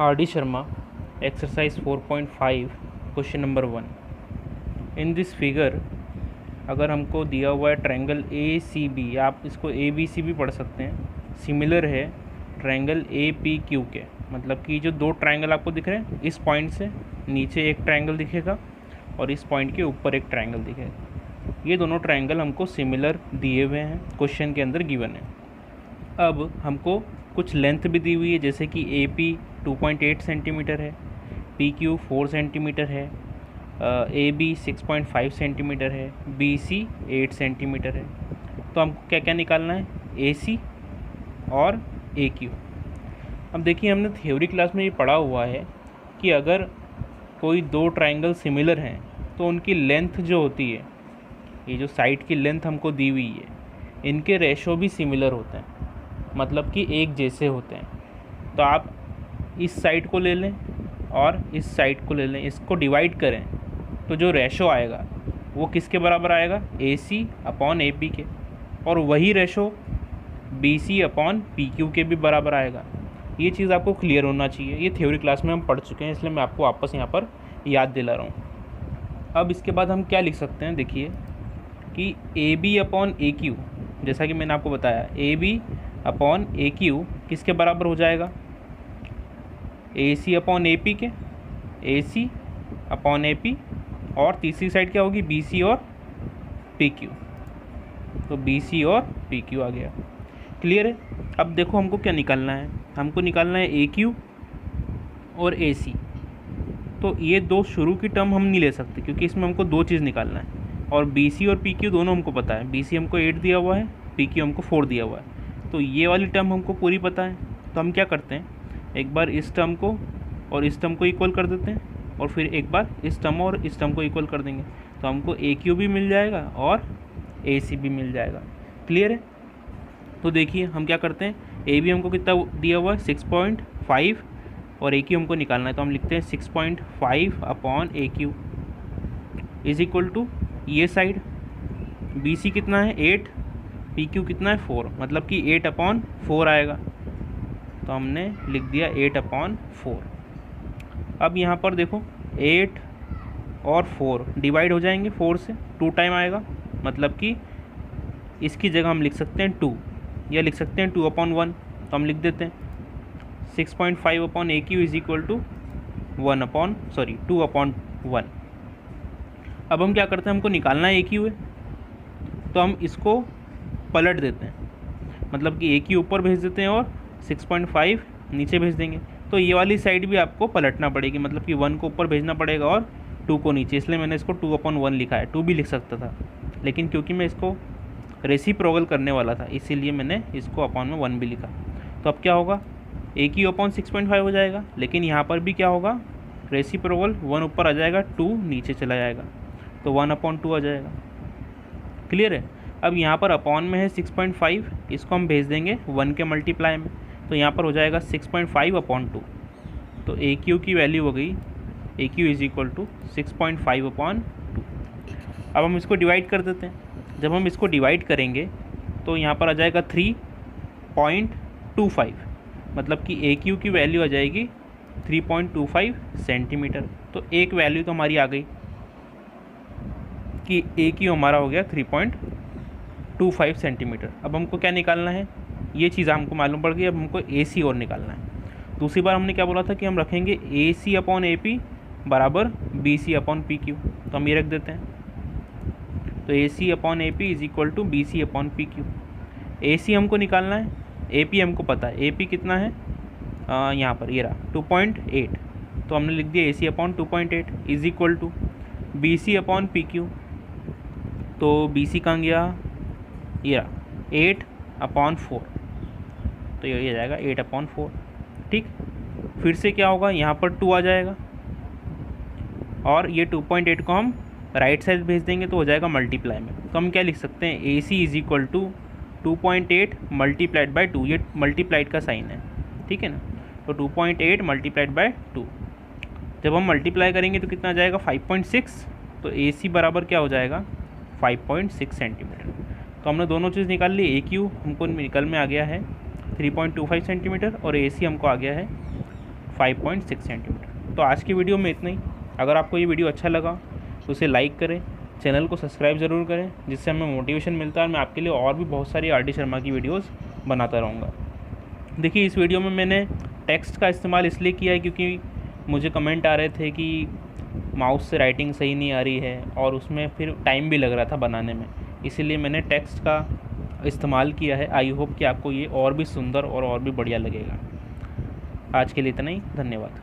R D Sharma, exercise 4.5, question number 1। In this figure अगर हमको दिया हुआ है ट्रायंगल ए सी बी, आप इसको ए बी सी भी पढ़ सकते हैं, सिमिलर है ट्रायंगल ए पी क्यू के। मतलब कि जो दो ट्रायंगल आपको दिख रहे हैं, इस पॉइंट से नीचे एक ट्रायंगल दिखेगा और इस पॉइंट के ऊपर एक ट्रायंगल दिखेगा। ये दोनों ट्रायंगल हमको सिमिलर दिए हुए हैं, क्वेश्चन के अंदर गिवन है। अब हमको कुछ लेंथ भी दी हुई है, जैसे कि ए पी 2.8 सेंटीमीटर है, पी क्यू 4 सेंटीमीटर है, ए बी 6.5 सेंटीमीटर है, बी सी 8 सेंटीमीटर है। तो हमको क्या क्या निकालना है, ए सी और ए क्यू। अब देखिए, हमने थ्योरी क्लास में ये पढ़ा हुआ है कि अगर कोई दो ट्रायंगल सिमिलर हैं तो उनकी लेंथ जो होती है, ये जो साइड की लेंथ हमको दी हुई है, इनके रेशो भी सिमिलर होते हैं, मतलब कि एक जैसे होते हैं। तो आप इस साइड को ले लें और इस साइड को ले लें, इसको डिवाइड करें तो जो रेशो आएगा वो किसके बराबर आएगा, ए C upon A P K, और वही ratio B C upon P Q के भी बराबर आएगा। ये चीज़ आपको क्लियर होना चाहिए। ये थ्योरी क्लास में हम पढ़ चुके हैं, इसलिए मैं आपको वापस यहाँ पर याद दिला रहा हूँ। अब इसके बाद हम क्या लिख सकते हैं, देखिए कि A B upon A Q, जैसा कि मैंने आपको बताया, A B upon A Q किसके बराबर हो जाएगा, ए सी अपॉन ए पी के, ए सी अपॉन ए पी, और तीसरी साइड क्या होगी, बी सी और पी क्यू। तो बी सी और पी क्यू आ गया। क्लियर है। अब देखो हमको क्या निकालना है, हमको निकालना है ए क्यू और ए सी। तो ये दो शुरू की टर्म हम नहीं ले सकते, क्योंकि इसमें हमको दो चीज़ निकालना है, और बी सी और पी क्यू दोनों हमको पता है। बी सी हमको 8 दिया हुआ है, पी क्यू हमको 4 दिया हुआ है। तो ये वाली टर्म हमको पूरी पता है। तो हम क्या करते हैं, एक बार इस टर्म को और इस टर्म को इक्वल कर देते हैं, और फिर एक बार इस टर्म और इस टर्म को इक्वल कर देंगे, तो हमको ए क्यू भी मिल जाएगा और ए सी भी मिल जाएगा। क्लियर है। तो देखिए हम क्या करते हैं, ए बी हमको कितना दिया हुआ है, 6.5, और ए क्यू हमको निकालना है। तो हम लिखते हैं 6.5 upon A Q is equal to ये साइड बी सी कितना है 8, पी क्यू कितना है 4, मतलब कि 8 अपॉन 4 आएगा। तो हमने लिख दिया 8 अपॉन 4। अब यहाँ पर देखो 8 और 4 डिवाइड हो जाएंगे 4 से, 2 टाइम आएगा, मतलब कि इसकी जगह हम लिख सकते हैं 2, या लिख सकते हैं 2 अपॉन 1। तो हम लिख देते हैं 6.5 upon A Q is equal to 2 upon 1। अब हम क्या करते हैं, हमको निकालना है ए क्यू है, तो हम इसको पलट देते हैं, मतलब कि ए क्यू ऊपर भेज देते हैं और 6.5 नीचे भेज देंगे। तो ये वाली साइड भी आपको पलटना पड़ेगी, मतलब कि 1 को ऊपर भेजना पड़ेगा और 2 को नीचे, इसलिए मैंने इसको 2 अपॉन 1 लिखा है। 2 भी लिख सकता था, लेकिन क्योंकि मैं इसको रेसिप्रोकल करने वाला था, इसीलिए मैंने इसको अपॉन में 1 भी लिखा। तो अब क्या होगा, ए क्यू अपॉन 6.5 हो जाएगा, लेकिन यहाँ पर भी क्या होगा, रेसिप्रोकल 1 ऊपर आ जाएगा, 2 नीचे चला जाएगा, तो 1 अपॉन 2 आ जाएगा। क्लियर है। अब यहाँ पर अपॉन में है 6.5, इसको हम भेज देंगे 1 के मल्टीप्लाई में, तो यहाँ पर हो जाएगा 6.5 अपॉन 2। तो ए क्यू की वैल्यू हो गई, A Q is equal to 6.5 upon 2। अब हम इसको डिवाइड कर देते हैं। जब हम इसको डिवाइड करेंगे तो यहाँ पर आ जाएगा 3.25, मतलब कि ए क्यू की वैल्यू आ जाएगी 3.25 सेंटीमीटर। तो एक वैल्यू तो हमारी आ गई कि ए क्यू हमारा हो गया 3.25 सेंटीमीटर। अब हमको क्या निकालना है, ये चीज़ हमको मालूम पड़ गई। अब हमको ए सी और निकालना है। दूसरी बार हमने क्या बोला था कि हम रखेंगे A C upon A P बराबर B C upon P Q, तो हम ये रख देते हैं। तो A C upon A P is equal to B C upon P Q. A C हमको निकालना है, ए पी हमको पता है, ए पी कितना है, यहाँ पर ये रहा 2.8, तो हमने लिख दिया A C upon 2.8 is equal to B C upon P Q. तो बी सी कहाँ गया, ये रहा 8 अपॉन 4, तो ये जाएगा 8 अपॉन 4। ठीक, फिर से क्या होगा, यहाँ पर 2 आ जाएगा, और ये 2.8 को हम राइट साइड भेज देंगे तो हो जाएगा मल्टीप्लाई में। तो हम क्या लिख सकते हैं, A C is equal to 2.8 multiplied by 2, ये मल्टीप्लाइड का साइन है, ठीक है ना। तो 2.8 मल्टीप्लाइड बाई 2, जब हम मल्टीप्लाई करेंगे तो कितना आ जाएगा 5.6। तो ए सी बराबर क्या हो जाएगा 5.6 सेंटीमीटर। तो हमने दोनों चीज़ निकाल ली। ए क्यू हमको निकल में आ गया है 3.25 सेंटीमीटर और ए सी हमको आ गया है 5.6 सेंटीमीटर। तो आज की वीडियो में इतना ही। अगर आपको ये वीडियो अच्छा लगा तो उसे लाइक करें, चैनल को सब्सक्राइब ज़रूर करें, जिससे हमें मोटिवेशन मिलता है और मैं आपके लिए और भी बहुत सारी आर डी शर्मा की वीडियोस बनाता रहूँगा। देखिए, इस वीडियो में मैंने टेक्स्ट का इस्तेमाल इसलिए किया है क्योंकि मुझे कमेंट आ रहे थे कि माउस से राइटिंग सही नहीं आ रही है और उसमें फिर टाइम भी लग रहा था बनाने में, इसीलिए मैंने टेक्स्ट का इस्तेमाल किया है। आई होप कि आपको ये और भी सुंदर और भी बढ़िया लगेगा। आज के लिए इतना ही, धन्यवाद।